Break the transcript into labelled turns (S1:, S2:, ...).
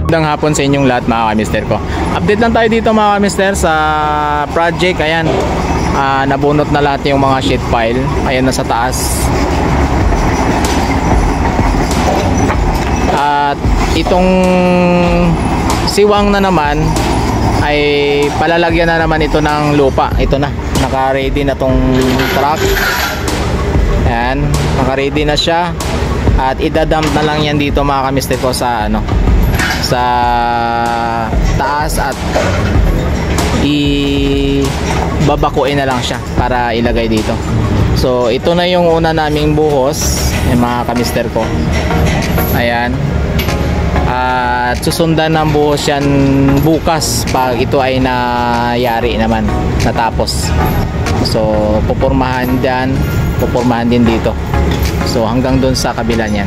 S1: Magandang hapon sa inyong lahat mga kamister ko. Update lang tayo dito mga kamister sa project. Ayan, nabunot na lahat yung mga sheet pile. Ayan, nasa taas. At itong siwang na naman ay palalagyan na naman ito ng lupa. Ito na, naka-ready na tong truck. Ayan, naka-ready na siya. At idadump na lang yan dito mga kamister ko sa sa taas at ibabakuin na lang siya para ilagay dito. So ito na yung una naming buhos mga kamister ko. Ayan, at susundan ng buhos yan bukas pag ito ay nayari naman, natapos. So pupurmahan din dito. So hanggang dun sa kabila niyan.